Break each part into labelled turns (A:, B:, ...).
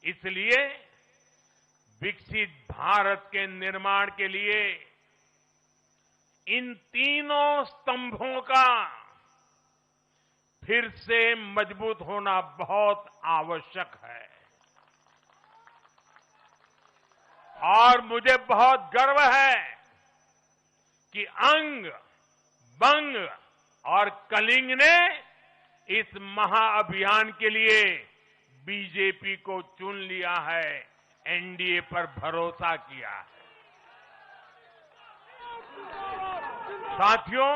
A: इसलिए विकसित भारत के निर्माण के लिए इन तीनों स्तंभों का फिर से मजबूत होना बहुत आवश्यक है। और मुझे बहुत गर्व है कि अंग, बंग और कलिंग ने इस महाअभियान के लिए बीजेपी को चुन लिया है, एनडीए पर भरोसा किया है। साथियों,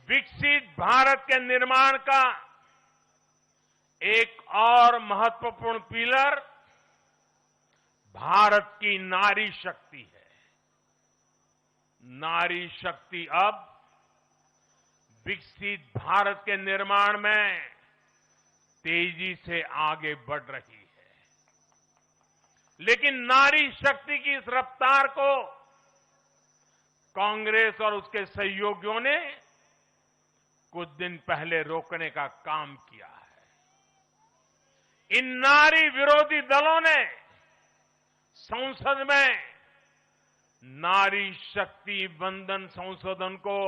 A: विकसित भारत के निर्माण का एक और महत्वपूर्ण पिलर भारत की नारी शक्ति है। नारी शक्ति अब विकसित भारत के निर्माण में तेजी से आगे बढ़ रही है। लेकिन नारी शक्ति की इस रफ्तार को कांग्रेस और उसके सहयोगियों ने कुछ दिन पहले रोकने का काम किया है। इन नारी विरोधी दलों ने संसद में नारी शक्ति वंदन संशोधन को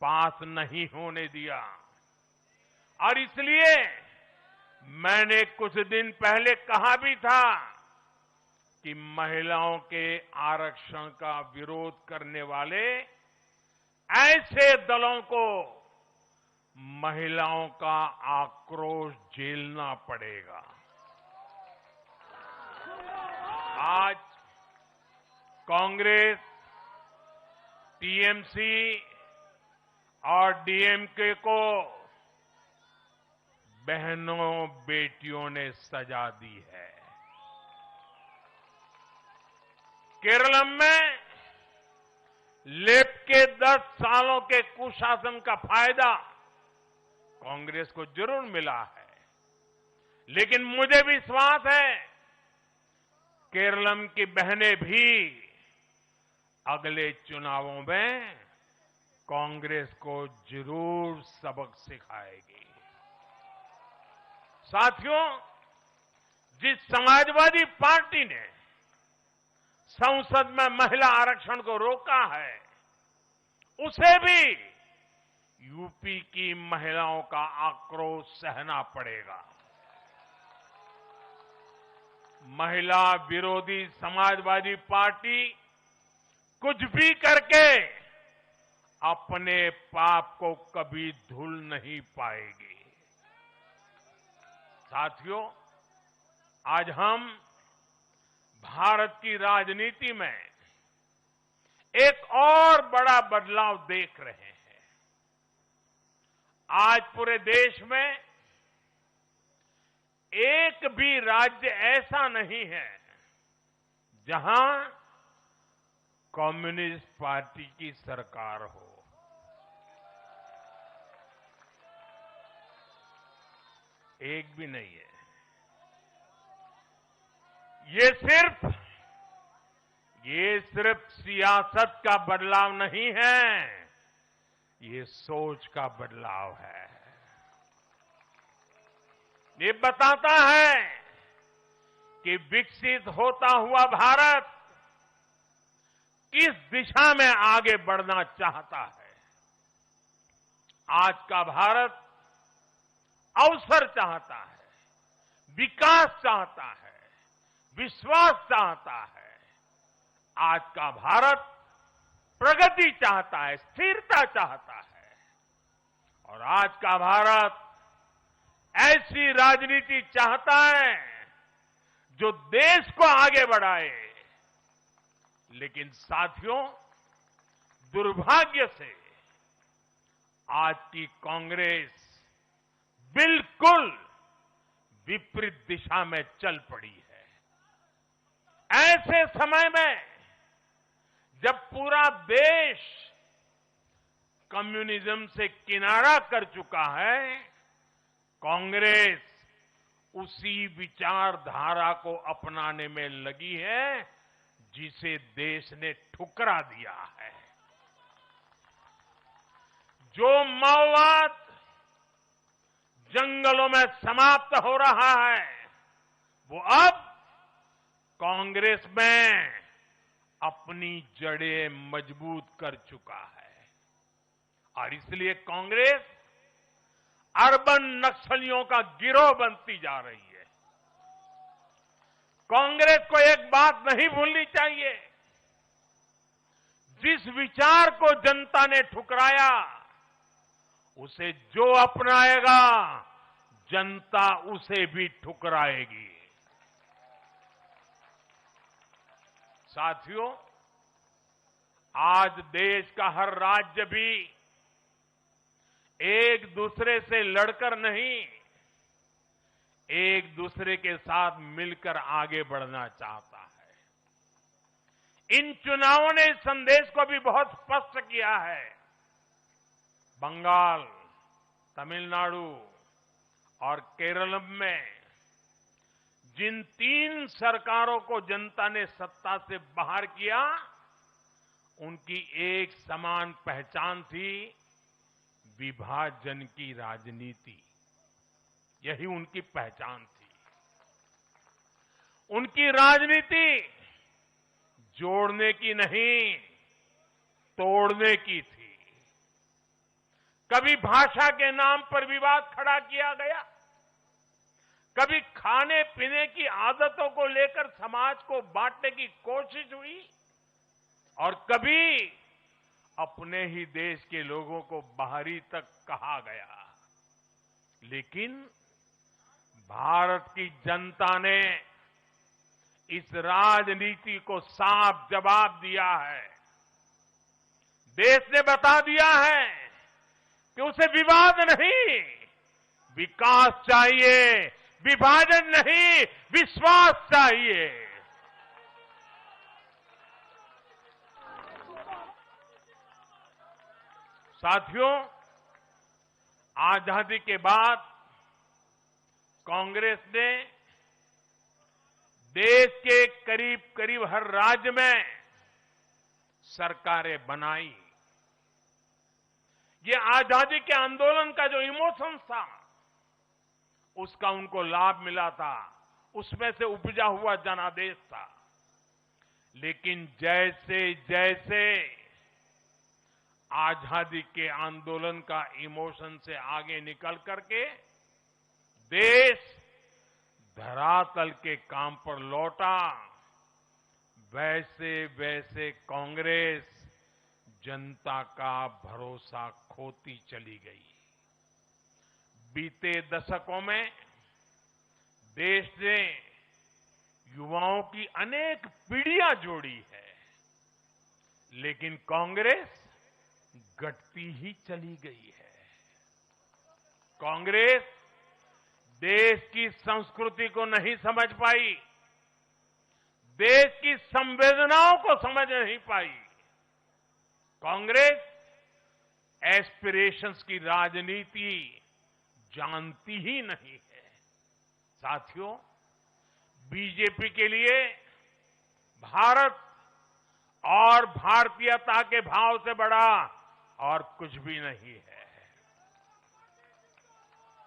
A: पास नहीं होने दिया और इसलिए मैंने कुछ दिन पहले कहा भी था कि महिलाओं के आरक्षण का विरोध करने वाले ऐसे दलों को महिलाओं का आक्रोश झेलना पड़ेगा। आज कांग्रेस, टीएमसी और डीएमके को बहनों बेटियों ने सजा दी है। केरलम में लेफ्ट के 10 सालों के कुशासन का फायदा कांग्रेस को जरूर मिला है, लेकिन मुझे विश्वास है केरलम की बहनें भी अगले चुनावों में कांग्रेस को जरूर सबक सिखाएगी। साथियों, जिस समाजवादी पार्टी ने संसद में महिला आरक्षण को रोका है, उसे भी यूपी की महिलाओं का आक्रोश सहना पड़ेगा। महिला विरोधी समाजवादी पार्टी कुछ भी करके अपने पाप को कभी धुल नहीं पाएगी। साथियों, आज हम भारत की राजनीति में एक और बड़ा बदलाव देख रहे हैं। आज पूरे देश में एक भी राज्य ऐसा नहीं है जहां कम्युनिस्ट पार्टी की सरकार हो। एक भी नहीं है। ये सिर्फ सियासत का बदलाव नहीं है, ये सोच का बदलाव है। ये बताता है कि विकसित होता हुआ भारत किस दिशा में आगे बढ़ना चाहता है। आज का भारत अवसर चाहता है, विकास चाहता है, विश्वास चाहता है। आज का भारत प्रगति चाहता है, स्थिरता चाहता है और आज का भारत ऐसी राजनीति चाहता है जो देश को आगे बढ़ाए। लेकिन साथियों, दुर्भाग्य से आज की कांग्रेस बिल्कुल विपरीत दिशा में चल पड़ी है। ऐसे समय में जब पूरा देश कम्युनिज्म से किनारा कर चुका है, कांग्रेस उसी विचारधारा को अपनाने में लगी है जिसे देश ने ठुकरा दिया है। जो माओवाद जंगलों में समाप्त हो रहा है, वो अब कांग्रेस में अपनी जड़ें मजबूत कर चुका है और इसलिए कांग्रेस अर्बन नक्सलियों का गिरोह बनती जा रही है। कांग्रेस को एक बात नहीं भूलनी चाहिए, जिस विचार को जनता ने ठुकराया उसे जो अपनाएगा जनता उसे भी ठुकराएगी। साथियों, आज देश का हर राज्य भी एक दूसरे से लड़कर नहीं, एक दूसरे के साथ मिलकर आगे बढ़ना चाहता है। इन चुनावों ने इस संदेश को भी बहुत स्पष्ट किया है। बंगाल, तमिलनाडु और केरल में जिन 3 सरकारों को जनता ने सत्ता से बाहर किया, उनकी एक समान पहचान थी, विभाजन की राजनीति। यही उनकी पहचान थी। उनकी राजनीति जोड़ने की नहीं, तोड़ने की थी। कभी भाषा के नाम पर विवाद खड़ा किया गया, कभी खाने पीने की आदतों को लेकर समाज को बांटने की कोशिश हुई और कभी अपने ही देश के लोगों को बाहरी तक कहा गया। लेकिन भारत की जनता ने इस राजनीति को साफ जवाब दिया है। देश ने बता दिया है कि उसे विवाद नहीं, विकास चाहिए, विभाजन नहीं, विश्वास चाहिए। साथियों, आजादी के बाद कांग्रेस ने देश के करीब करीब हर राज्य में सरकारें बनाई। ये आजादी के आंदोलन का जो इमोशन था, उसका उनको लाभ मिला था, उसमें से उपजा हुआ जनादेश था। लेकिन जैसे जैसे आजादी के आंदोलन का इमोशन से आगे निकल करके देश धरातल के काम पर लौटा, वैसे वैसे कांग्रेस जनता का भरोसा खोती चली गई। बीते दशकों में देश ने युवाओं की अनेक पीढ़ियां जोड़ी है, लेकिन कांग्रेस घटती ही चली गई है। कांग्रेस देश की संस्कृति को नहीं समझ पाई, देश की संवेदनाओं को समझ नहीं पाई। कांग्रेस एस्पिरेशंस की राजनीति जानती ही नहीं है। साथियों, बीजेपी के लिए भारत और भारतीयता के भाव से बड़ा और कुछ भी नहीं है।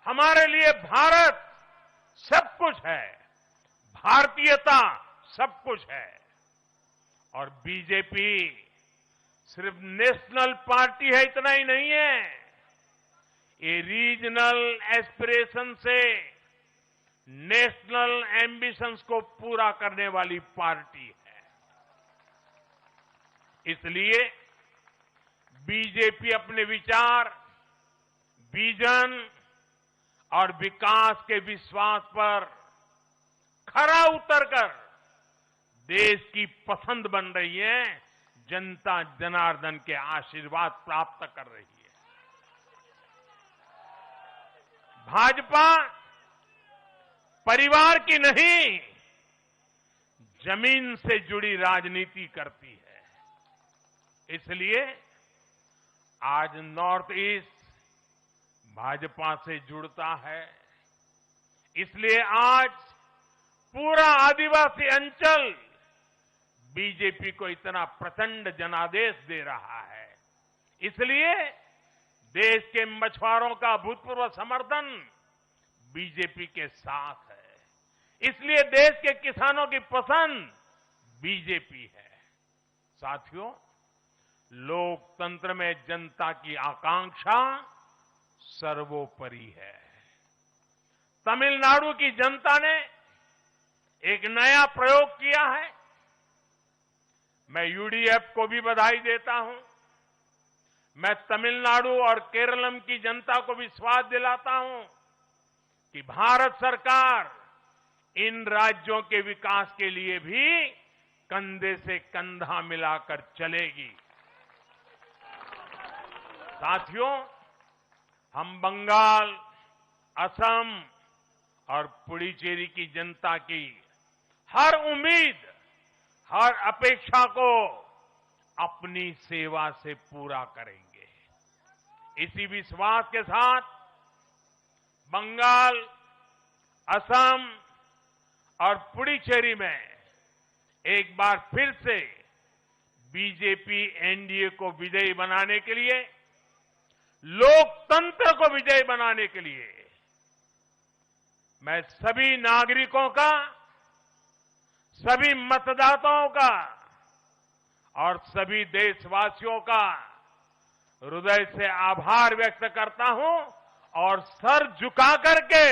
A: हमारे लिए भारत सब कुछ है, भारतीयता सब कुछ है। और बीजेपी सिर्फ नेशनल पार्टी है, इतना ही नहीं है, ये रीजनल एस्पिरेशन से नेशनल एम्बिशंस को पूरा करने वाली पार्टी है। इसलिए बीजेपी अपने विचार, विजन और विकास के विश्वास पर खरा उतरकर देश की पसंद बन रही है, जनता जनार्दन के आशीर्वाद प्राप्त कर रही है। भाजपा परिवार की नहीं, जमीन से जुड़ी राजनीति करती है। इसलिए आज नॉर्थ ईस्ट भाजपा से जुड़ता है। इसलिए आज पूरा आदिवासी अंचल बीजेपी को इतना प्रचंड जनादेश दे रहा है। इसलिए देश के मछुआरों का भूतपूर्व समर्थन बीजेपी के साथ है। इसलिए देश के किसानों की पसंद बीजेपी है। साथियों, लोकतंत्र में जनता की आकांक्षा सर्वोपरि है। तमिलनाडु की जनता ने एक नया प्रयोग किया है। मैं यूडीएफ को भी बधाई देता हूं। मैं तमिलनाडु और केरलम की जनता को विश्वास दिलाता हूं कि भारत सरकार इन राज्यों के विकास के लिए भी कंधे से कंधा मिलाकर चलेगी। साथियों, हम बंगाल, असम और पुडुचेरी की जनता की हर उम्मीद, हर अपेक्षा को अपनी सेवा से पूरा करेंगे। इसी विश्वास के साथ बंगाल, असम और पुडुचेरी में एक बार फिर से बीजेपी एनडीए को विजयी बनाने के लिए, लोकतंत्र को विजयी बनाने के लिए मैं सभी नागरिकों का, सभी मतदाताओं का और सभी देशवासियों का हृदय से आभार व्यक्त करता हूं और सर झुका करके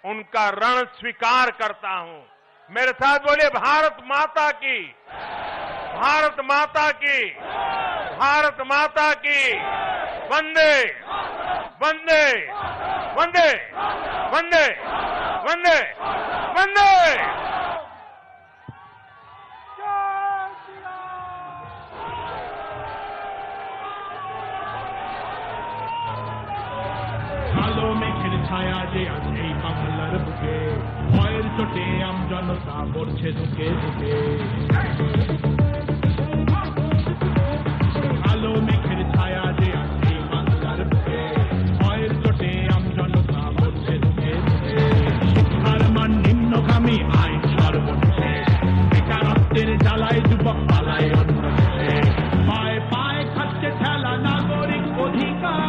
A: उनका ऋण स्वीकार करता हूं। मेरे साथ बोलिए, भारत माता की, भारत माता की, भारत माता की, वंदे वंदे वंदे वंदे वंदे वंदे।
B: কালো মেঘের ছায়া যে আছে এই বাংলার বুকে, ভয়ের চোটে আমজনতা পড়ছে ধুকে ধুকে। কালো মেঘের ছায়া যে আছে এই বাংলার বুকে, ভয়ের চোটে আমজনতা পড়ছে ধুকে ধুকে। শিক্ষার মান নিম্নগামী, আইন সর্বশেষ, বেকারত্বের জ্বালায় যুবক পালায় অন্য দেশে। পায়ে পায়ে খাচ্ছে ঠেলা নাগরিক অধিকার।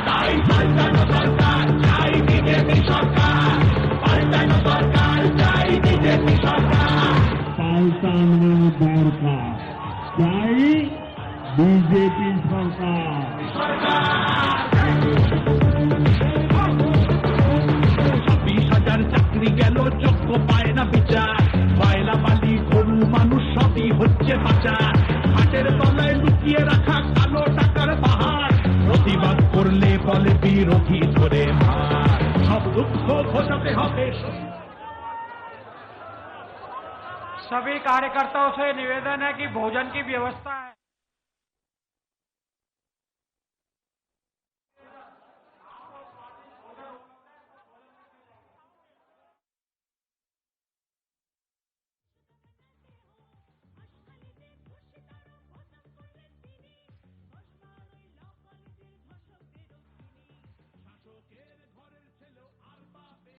B: পাল্টানো সরকার চাই বিজেপি সরকার, পাল্টানো সরকার চাই বিজেপি সরকার, পাল্টানো দরকার চাই বিজেপি সরকার। 26,000 চাকরি গেল, যোগ্য পায় না বিচার, কয়লা বালি গরু মানুষ সবই হচ্ছে পাচার। হাটের তলায় লুকিয়ে রাখা কালো টাকার পাহাড়, প্রতিবাদ করলে বলে বিরোধী ধরে মার। সব দুঃখ ঘোচাতে হবে।
C: सभी कार्यकर्ताओं से निवेदन है कि भोजन की व्यवस्था है।